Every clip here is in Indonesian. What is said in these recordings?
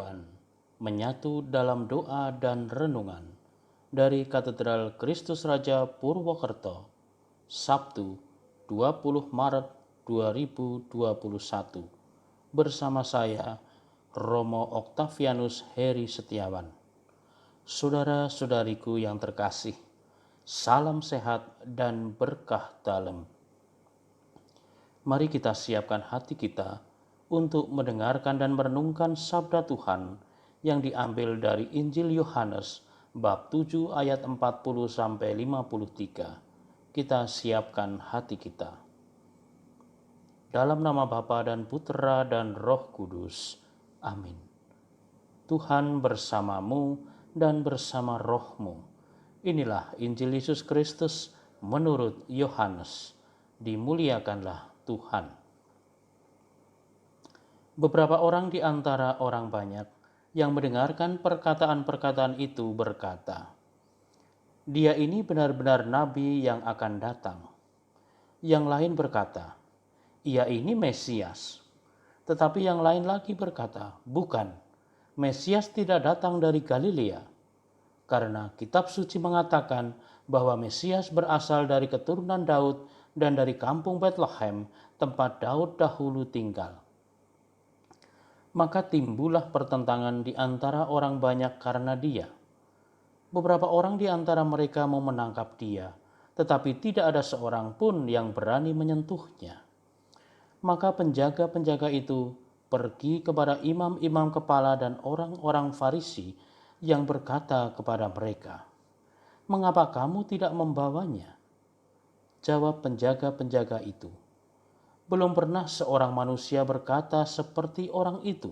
Setiawan menyatu dalam doa dan renungan dari Katedral Kristus Raja Purwokerto, Sabtu 20 Maret 2021, bersama saya Romo Oktavianus Heri Setiawan. Saudara-saudariku yang terkasih, salam sehat dan berkah dalam. Mari kita siapkan hati kita untuk mendengarkan dan merenungkan sabda Tuhan yang diambil dari Injil Yohanes bab 7 ayat 40 sampai 53. Kita siapkan hati kita. Dalam nama Bapa dan Putera dan Roh Kudus. Amin. Tuhan bersamamu dan bersama rohmu. Inilah Injil Yesus Kristus menurut Yohanes. Dimuliakanlah Tuhan. Beberapa orang di antara orang banyak yang mendengarkan perkataan-perkataan itu berkata, "Dia ini benar-benar nabi yang akan datang." Yang lain berkata, "Ia ini Mesias." Tetapi yang lain lagi berkata, "Bukan, Mesias tidak datang dari Galilea. Karena kitab suci mengatakan bahwa Mesias berasal dari keturunan Daud dan dari kampung Betlehem, tempat Daud dahulu tinggal." Maka timbullah pertentangan di antara orang banyak karena dia. Beberapa orang di antara mereka mau menangkap dia, tetapi tidak ada seorang pun yang berani menyentuhnya. Maka penjaga-penjaga itu pergi kepada imam-imam kepala dan orang-orang Farisi yang berkata kepada mereka, "Mengapa kamu tidak membawanya?" Jawab penjaga-penjaga itu, "Belum pernah seorang manusia berkata seperti orang itu."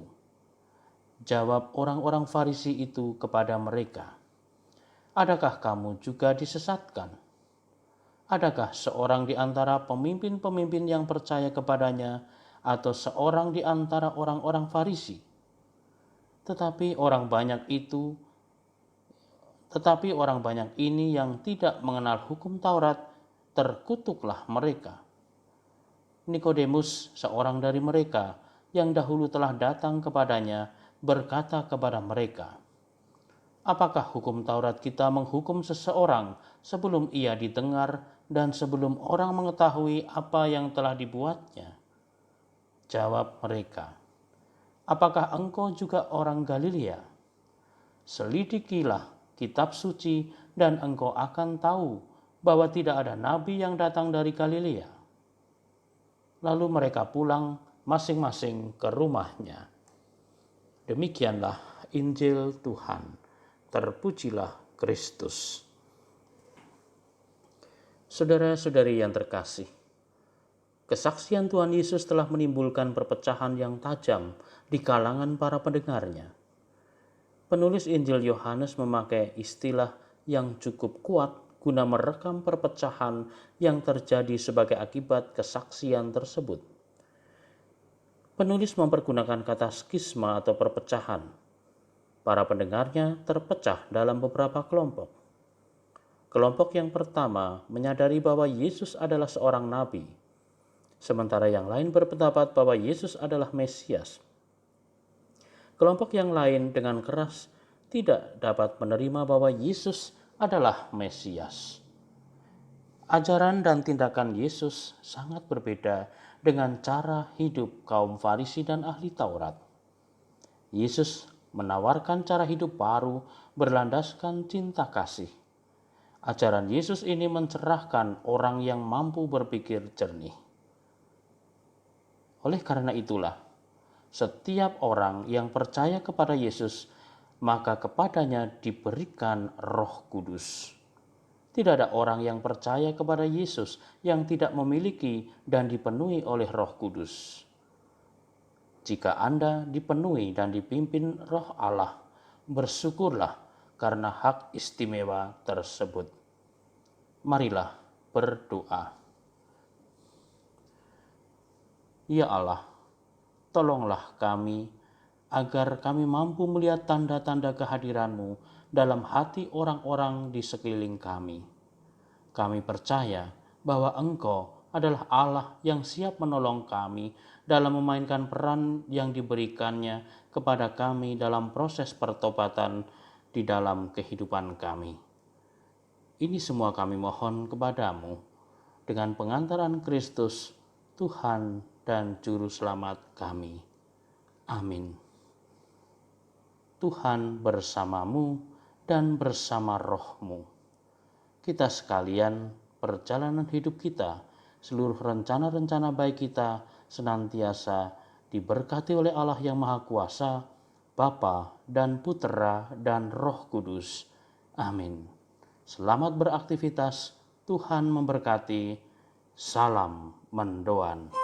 Jawab orang-orang Farisi itu kepada mereka, "Adakah kamu juga disesatkan? Adakah seorang di antara pemimpin-pemimpin yang percaya kepadanya atau seorang di antara orang-orang Farisi? Tetapi orang banyak ini yang tidak mengenal hukum Taurat, terkutuklah mereka." Nikodemus, seorang dari mereka yang dahulu telah datang kepadanya, berkata kepada mereka, "Apakah hukum Taurat kita menghukum seseorang sebelum ia didengar dan sebelum orang mengetahui apa yang telah dibuatnya?" Jawab mereka, "Apakah engkau juga orang Galilea? Selidikilah kitab suci dan engkau akan tahu bahwa tidak ada nabi yang datang dari Galilea." Lalu mereka pulang masing-masing ke rumahnya. Demikianlah Injil Tuhan. Terpujilah Kristus. Saudara-saudari yang terkasih, kesaksian Tuhan Yesus telah menimbulkan perpecahan yang tajam di kalangan para pendengarnya. Penulis Injil Yohanes memakai istilah yang cukup kuat guna merekam perpecahan yang terjadi sebagai akibat kesaksian tersebut. Penulis mempergunakan kata skisma atau perpecahan. Para pendengarnya terpecah dalam beberapa kelompok. Kelompok yang pertama menyadari bahwa Yesus adalah seorang nabi, sementara yang lain berpendapat bahwa Yesus adalah Mesias. Kelompok yang lain dengan keras tidak dapat menerima bahwa Yesus adalah Mesias. Ajaran dan tindakan Yesus sangat berbeda dengan cara hidup kaum Farisi dan ahli Taurat. Yesus menawarkan cara hidup baru berlandaskan cinta kasih. Ajaran Yesus ini mencerahkan orang yang mampu berpikir jernih. Oleh karena itulah, setiap orang yang percaya kepada Yesus, maka kepadanya diberikan Roh Kudus. Tidak ada orang yang percaya kepada Yesus yang tidak memiliki dan dipenuhi oleh Roh Kudus. Jika Anda dipenuhi dan dipimpin Roh Allah, bersyukurlah karena hak istimewa tersebut. Marilah berdoa. Ya Allah, tolonglah kami agar kami mampu melihat tanda-tanda kehadiran-Mu dalam hati orang-orang di sekeliling kami. Kami percaya bahwa Engkau adalah Allah yang siap menolong kami dalam memainkan peran yang diberikannya kepada kami dalam proses pertobatan di dalam kehidupan kami. Ini semua kami mohon kepadamu dengan pengantaran Kristus, Tuhan dan Juru Selamat kami. Amin. Tuhan bersamamu dan bersama rohmu. Kita sekalian, perjalanan hidup kita, seluruh rencana-rencana baik kita senantiasa diberkati oleh Allah yang Maha Kuasa, Bapa dan Putera dan Roh Kudus. Amin. Selamat beraktivitas, Tuhan memberkati. Salam mendoan.